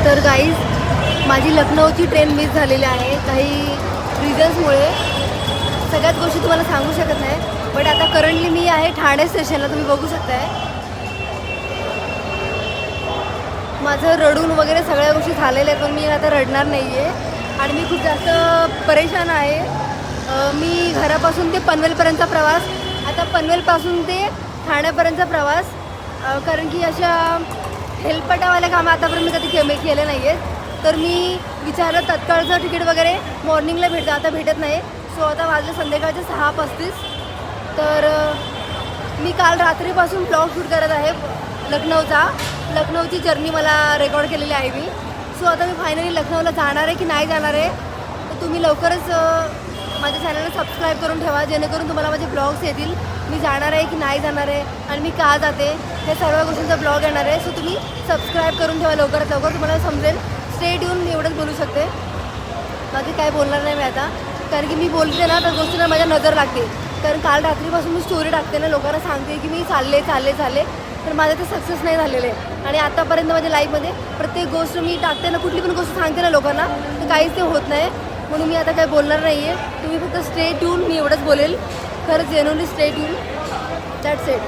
तर गाईज माझी लखनौची train miss झालेली आहे काही रिझन्समुळे. सगळ्यात गोष्टी तुम्हाला सांगू शकत नाही. बट आता करंटली मी आहे ठाणे स्टेशनला, तुम्ही बघू शकताय. माझं रडून वगैरे सगळ्या गोष्टी झालेल्या आहेत, पण मी आता रडणार नाही आहे आणि मी खूप जास्त परेशान आहे. मी घरापासून ते पनवेलपर्यंतचा प्रवास, आता पनवेलपासून ते ठाण्यापर्यंतचा प्रवास, कारण की अशा हेलपटावाल्या कामं आतापर्यंत मी कधी केले नाही आहेत. तर मी विचारलं तत्काळचं तिकीट वगैरे मॉर्निंगला भेटतं, आता भेटत नाही. सो आता वाजले संध्याकाळचे 6:35. तर मी काल रात्रीपासून ब्लॉग शूट करत आहे लखनौची जर्नी मला रेकॉर्ड केलेली आहे मी. सो आता मी फायनली लखनौला जाणार आहे की नाही जाणार आहे. तर तुम्ही लवकरच माझ्या चॅनलला सबस्क्राईब करून ठेवा, जेणेकरून तुम्हाला माझे ब्लॉग्स येतील. मी जाणार आहे की नाही जाणार आहे आणि मी का जाते हे सर्व गोष्टींचा ब्लॉग येणार आहे. सो तुम्ही सबस्क्राईब करून ठेवा लवकरात लवकर, तुम्हाला समजेल. स्ट्रेट येऊन मी एवढंच बोलू शकते, बाकी काय बोलणार नाही मी आता. कारण की मी बोलते ना तर गोष्टींना माझ्या नजर लागते. कारण काल रात्रीपासून मी स्टोरी टाकते ना, लोकांना सांगते की मी चालले. तर माझं ते सक्सेस नाही झालेलं आहे. आणि आतापर्यंत माझ्या लाईफमध्ये प्रत्येक गोष्ट मी टाकते ना, कुठली पण गोष्ट सांगते ना लोकांना, तर काहीच ते होत नाही. म्हणून मी आता काही बोलणार नाही आहे. तुम्ही फक्त स्ट्रेट येऊन मी एवढंच बोलेल, खरंच जेन्युइनली स्ट्रेट येऊन. That's it.